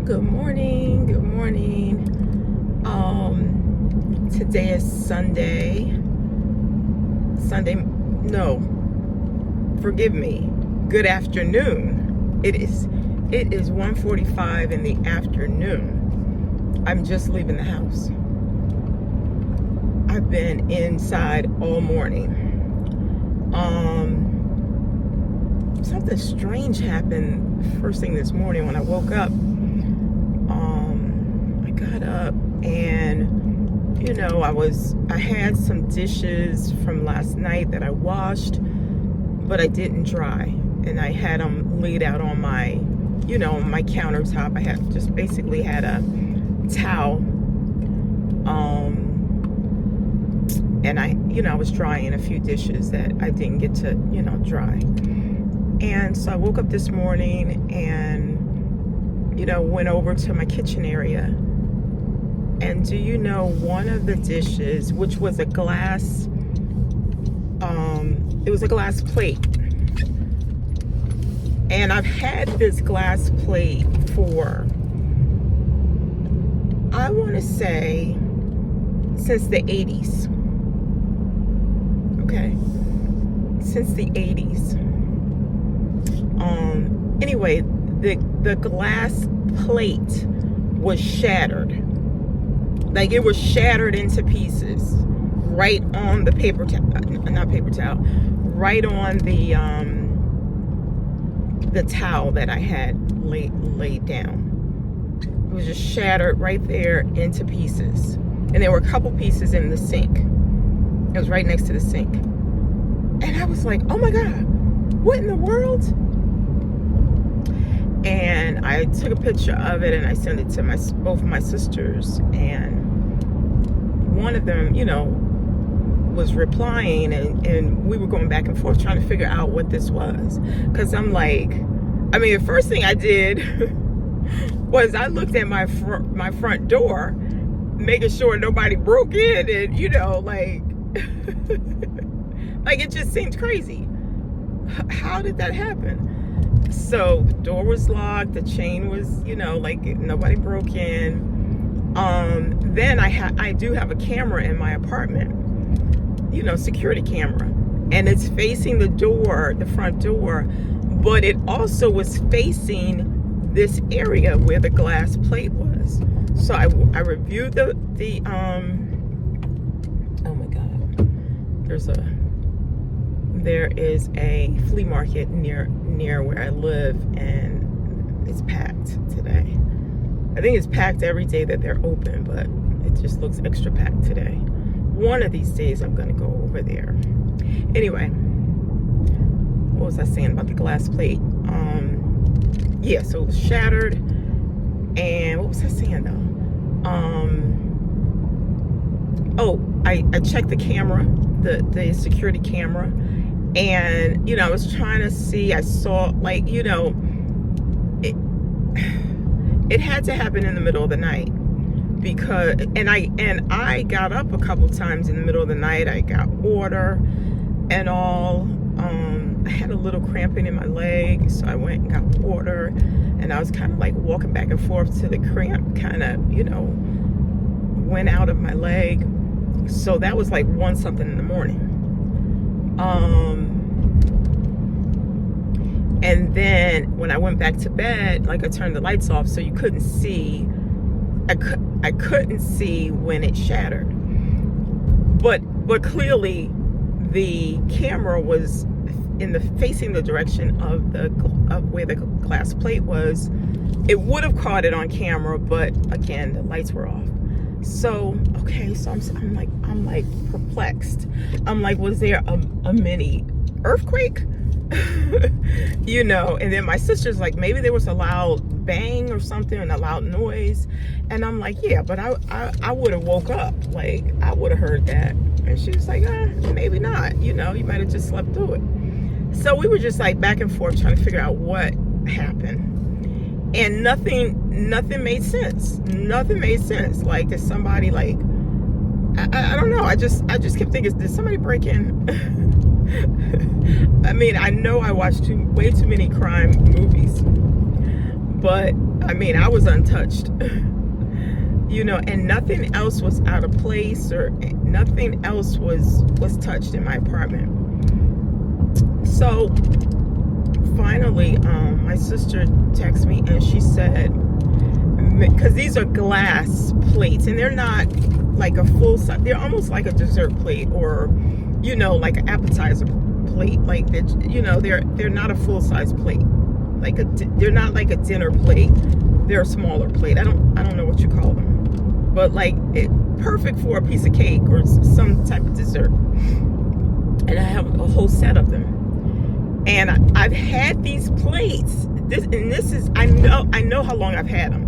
Good morning. Good morning. Today is Sunday. No, forgive me. Good afternoon. It is 1:45 in the afternoon. I'm just leaving the house. I've been inside all morning. Something strange happened first thing this morning when I woke up. I got up and I had some dishes from last night that I washed, but I didn't dry, and I had them laid out on my my countertop. I had just basically had a towel, and I was drying a few dishes that I didn't get to dry. And so I woke up this morning and went over to my kitchen area. And do you know, one of the dishes, which was a glass, it was a glass plate. And I've had this glass plate for, I want to say, since the 80s. Okay? Since the 80s. Anyway, the glass plate was shattered. Like, it was shattered into pieces right on the right on the towel that I had laid down. It was just shattered right there into pieces. And there were a couple pieces in the sink. It was right next to the sink. And I was like, oh my God, what in the world? And I took a picture of it and I sent it to both of my sisters, and one of them, was replying, and we were going back and forth trying to figure out what this was. Because I'm like, the first thing I did was I looked at my front door, making sure nobody broke in, and like it just seemed crazy. How did that happen? So the door was locked, the chain was, nobody broke in. Then I do have a camera in my apartment, security camera, and it's facing the door, the front door, but it also was facing this area where the glass plate was. So I reviewed the oh my God, there is a flea market near where I live, and it's packed today. I think it's packed every day that they're open, but it just looks extra packed today. One of these days I'm gonna go over there. Anyway, what was I saying about the glass plate? Yeah, so it was shattered. And what was I saying though? I checked the camera, the security camera, and I was trying to see, I saw, like, it had to happen in the middle of the night, because I got up a couple times in the middle of the night. I got water and all. I had a little cramping in my leg, so I went and got water, and I was kind of like walking back and forth till the cramp kind of went out of my leg. So that was like 1-something in the morning. And then when I went back to bed, like, I turned the lights off so you couldn't see. I couldn't see when it shattered. But clearly the camera was facing the direction of where the glass plate was. It would have caught it on camera, but again, the lights were off. So okay, so I'm like perplexed. I'm like, was there a mini earthquake? And then my sister's like, maybe there was a loud bang or something, and a loud noise. And I'm like, yeah, but I would have woke up, like, I would have heard that. And she was like, maybe not, you might have just slept through it. So we were just like back and forth trying to figure out what happened, and nothing made sense. Nothing made sense. Like, did somebody, like, I don't know, I just kept thinking, did somebody break in? I know I watched way too many crime movies, but mean, I was untouched. You know, and nothing else was out of place, or nothing else was touched in my apartment. So finally, my sister texted me and she said, because these are glass plates and they're not like a full size, they're almost like a dessert plate, or, you know, like an appetizer plate. Like, you know, they're not a full size plate. Like they're not like a dinner plate. They're a smaller plate. I don't know what you call them, but like perfect for a piece of cake or some type of dessert. And I have a whole set of them. And I've had these plates. This is I know how long I've had them.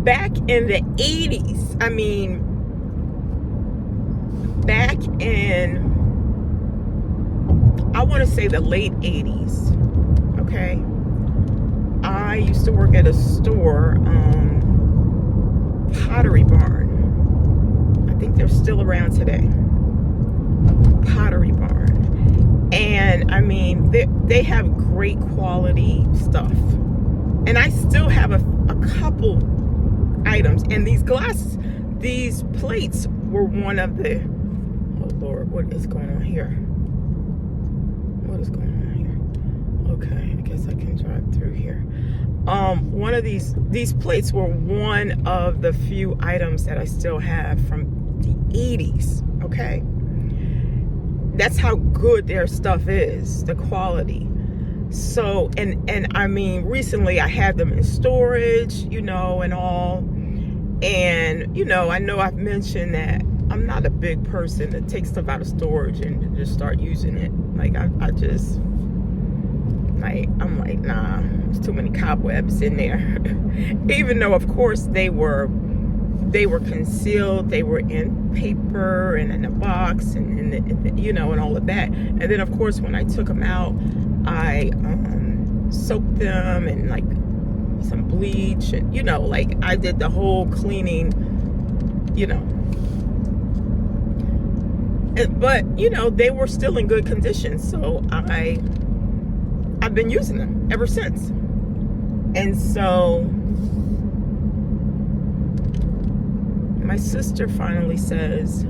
Back in the 80s. I mean, back in, I want to say the late 80s. Okay. I used to work at a store, Pottery Barn. I think they're still around today. Pottery Barn. And I mean, they have great quality stuff. And I still have a couple items. And these plates were one of the, oh Lord, what is going on here? What is going on here? Okay, I guess I can drive through here. One of these plates were one of the few items that I still have from the 80s, okay? That's how good their stuff is, the quality. So, and I mean, recently I had them in storage, you know, and all. And, you know I've mentioned that I'm not a big person that takes stuff out of storage and just start using it. Like, I just, like, I'm like, nah, there's too many cobwebs in there. Even though, of course, they were concealed, they were in paper and in a box and you know, and all of that. And then, of course, when I took them out, I soaked them in like some bleach, and, you know, like I did the whole cleaning, you know. But, you know, they were still in good condition, so I've been using them ever since. And so my sister finally says,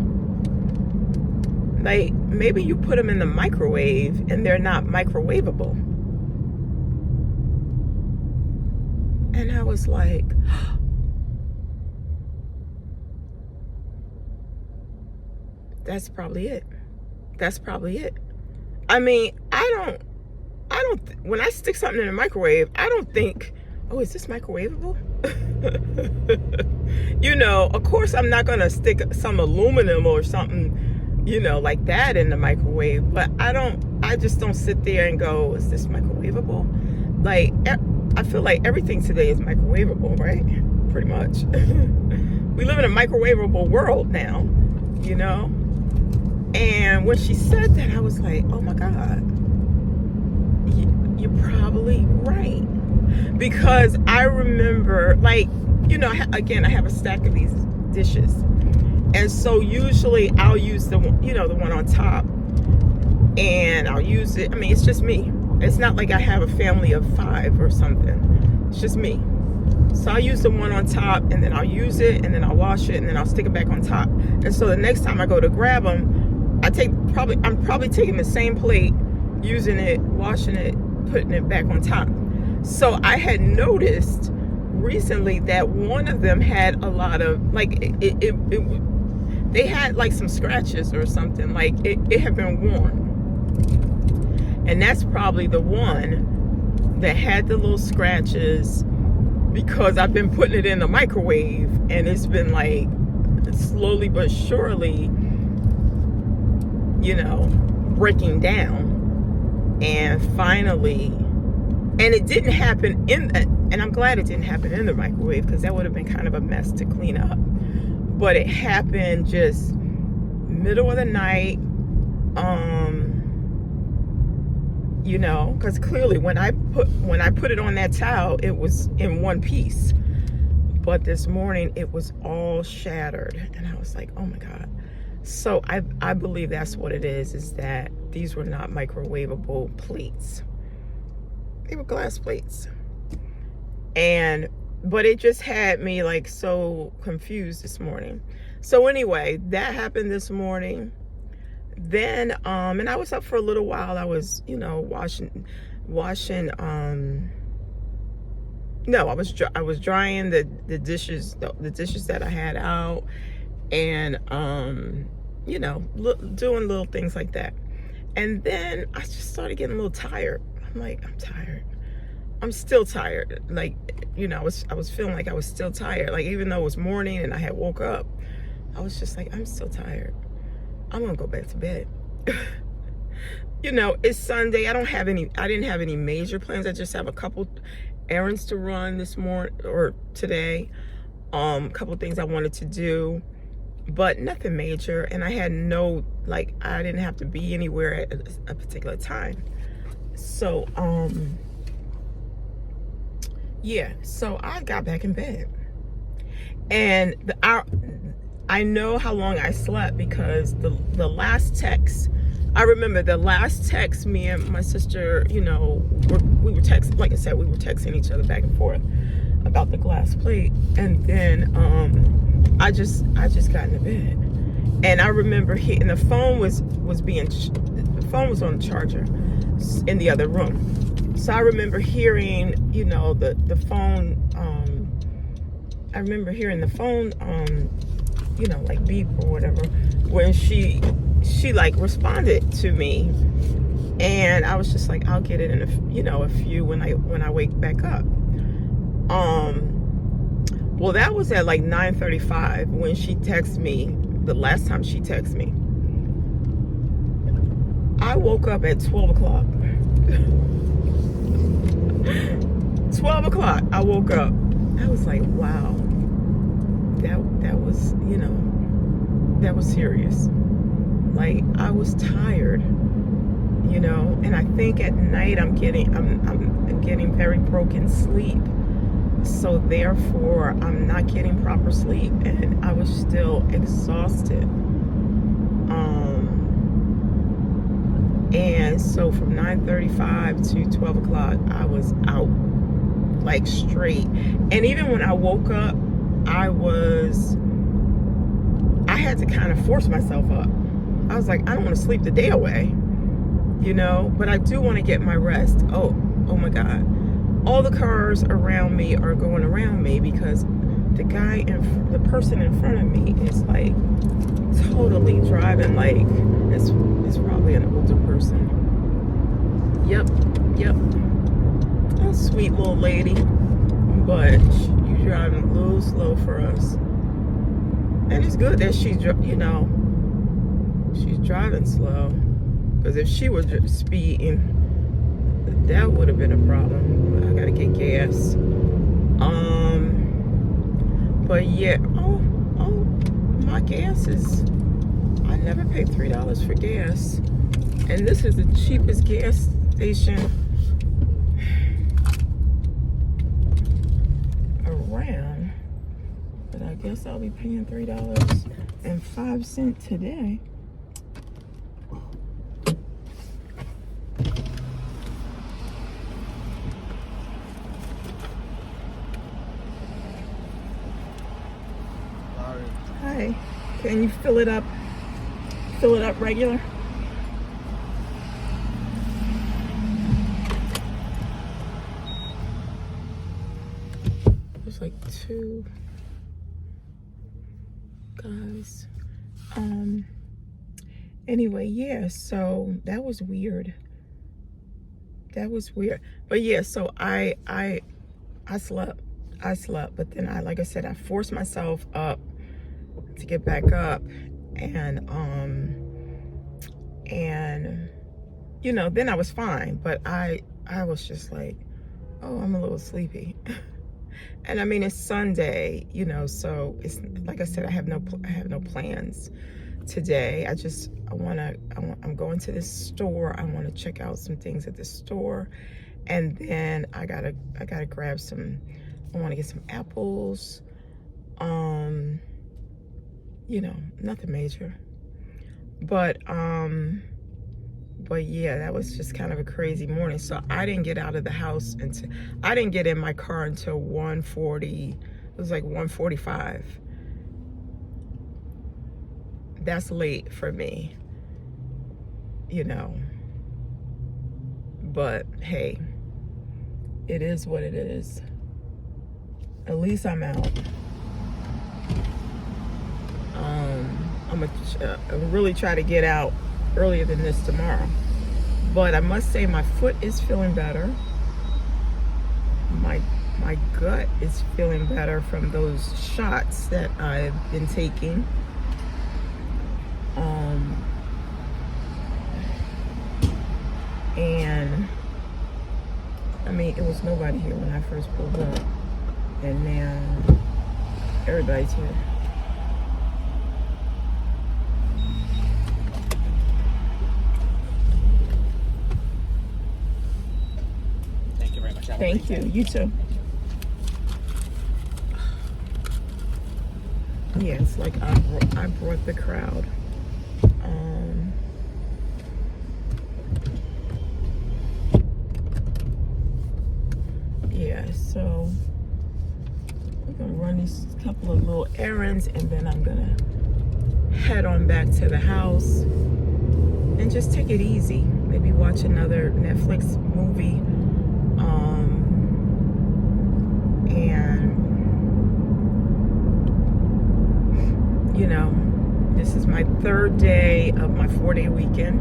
like, maybe you put them in the microwave and they're not microwavable. And I was like, that's probably it. That's probably it. I mean, I don't, when I stick something in the microwave, I don't think, oh, is this microwavable? You know, of course, I'm not going to stick some aluminum or something, you know, like that in the microwave. But I just don't sit there and go, is this microwavable? Like, I feel like everything today is microwavable, right? Pretty much. We live in a microwavable world now, you know? And when she said that, I was like, oh my God, you're probably right. Because I remember, like, you know, again, I have a stack of these dishes. And so usually I'll use the one on top, and I'll use it. I mean, it's just me. It's not like I have a family of 5 or something. It's just me. So I'll use the one on top, and then I'll use it, and then I'll wash it, and then I'll stick it back on top. And so the next time I go to grab them, I'm probably taking the same plate, using it, washing it, putting it back on top. So I had noticed recently that one of them had a lot of, like, they had like some scratches or something. Like it had been worn. And that's probably the one that had the little scratches, because I've been putting it in the microwave and it's been like slowly but surely, you know, breaking down. And finally, and it didn't happen and I'm glad it didn't happen in the microwave, because that would have been kind of a mess to clean up. But it happened just middle of the night. You know, because clearly when I put it on that towel, it was in one piece. But this morning it was all shattered, and I was like, oh my God. So I believe that's what it is that these were not microwavable plates. They were glass plates. And but it just had me like so confused this morning. So anyway, that happened this morning. Then and I was up for a little while. I was, you know, washing no, I was drying the dishes, the dishes that I had out, and you know, doing little things like that. And then I just started getting a little tired. I'm like, I'm tired. I'm still tired. Like, you know, I was feeling like I was still tired. Like, even though it was morning and I had woke up, I was just like, I'm still tired. I'm gonna go back to bed. You know, it's Sunday. I didn't have any major plans. I just have a couple errands to run this morning or today. A couple things I wanted to do, but nothing major. And I had no, like, I didn't have to be anywhere at a particular time. So, yeah, so I got back in bed. And I know how long I slept because the last text, I remember the last text me and my sister, you know, we were texting, like I said, we were texting each other back and forth about the glass plate. And then I just got into bed. And I remember the phone was on the charger in the other room. So I remember hearing, you know, the phone, I remember hearing the phone, you know, like beep or whatever, when she like responded to me. And I was just like, I'll get it in a few when I wake back up. Well, that was at like 9:35 when she texted me, the last time she texted me. I woke up at 12 o'clock. 12 o'clock, I woke up. I was like, wow, that was, you know, that was serious. Like, I was tired, you know, and I think at night I'm getting very broken sleep. So therefore, I'm not getting proper sleep, and I was still exhausted. And so from 9:35 to 12 o'clock, I was out, like, straight. And even when I woke up, I had to kind of force myself up. I was like, I don't want to sleep the day away, you know, but I do want to get my rest. Oh my God. All the cars around me are going around me because the person in front of me is like totally driving like it's probably an older person. Yep. A sweet little lady, but you driving a little slow for us. And it's good that she's driving slow, because if she was just speeding, that would have been a problem. I gotta get gas. But yeah, my gas is, I never paid $3 for gas, and this is the cheapest gas station around. But I guess I'll be paying $3.05 today. Hi, can you fill it up regular? There's like two guys. Anyway, yeah, so that was weird. But yeah, so I slept, but then like I said, I forced myself up to get back up, and you know, then I was fine, but I was just like, oh, I'm a little sleepy. And I mean, it's Sunday, you know, so it's like I said, I have no plans today. I'm going to this store. I want to check out some things at the store, and then I gotta grab some. I want to get some apples. You know, nothing major, but But yeah, that was just kind of a crazy morning. So I didn't get out of the house until, I didn't get in my car until 1:40. It was like 1:45. That's late for me, you know. But hey, it is what it is. At least I'm out. I'm gonna really try to get out earlier than this tomorrow. But I must say my foot is feeling better. My gut is feeling better from those shots that I've been taking. And I mean, it was nobody here when I first pulled up, and now everybody's here. Thank you very much. Thank you. You too. Yeah, it's like I brought the crowd. Yeah, so we're gonna run these couple of little errands, and then I'm gonna head on back to the house and just take it easy. Maybe watch another Netflix movie. And you know, this is my 3rd day of my 4-day weekend,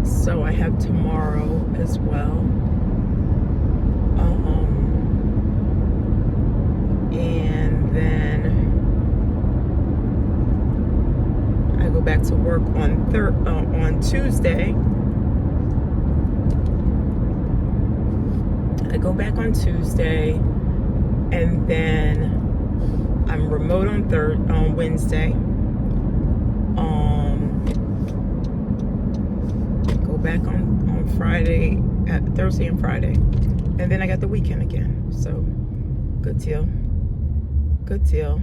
so I have tomorrow as well. And then I go back to work on Tuesday. I go back on Tuesday, and then I'm remote on Wednesday. Go back on Friday, Thursday and Friday, and then I got the weekend again. So good deal. Good deal.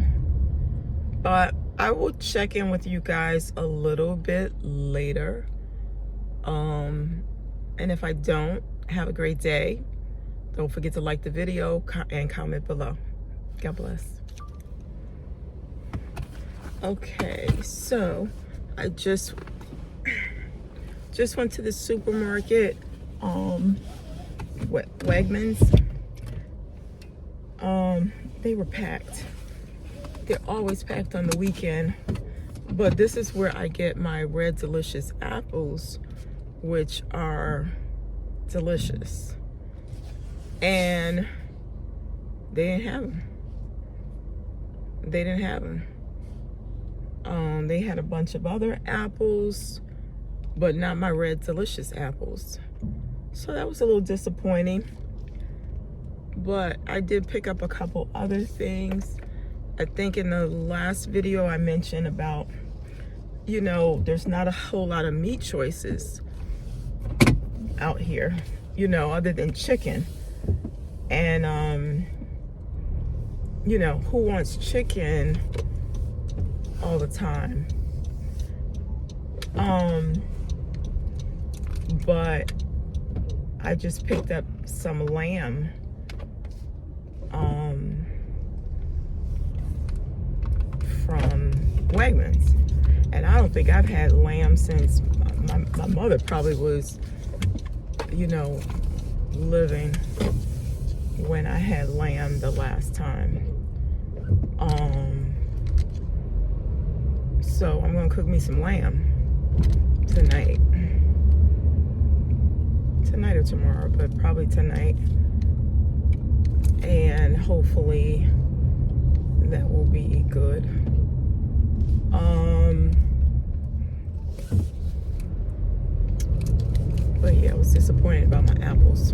But I will check in with you guys a little bit later. And if I don't, have a great day. Don't forget to like the video and comment below. God bless. Okay, so I just went to the supermarket, Wegmans. They were packed. They're always packed on the weekend, but this is where I get my Red Delicious apples, which are delicious. And they didn't have them. They didn't have them. They had a bunch of other apples, but not my Red Delicious apples. So that was a little disappointing. But I did pick up a couple other things. I think in the last video I mentioned about, you know, there's not a whole lot of meat choices out here, you know, other than chicken. And, you know, who wants chicken all the time? But I just picked up some lamb. From Wegmans. And I don't think I've had lamb since my mother probably was, you know, living when I had lamb the last time. So I'm gonna cook me some lamb tonight or tomorrow, but probably tonight, and hopefully that will be good. But yeah, I was disappointed about my apples.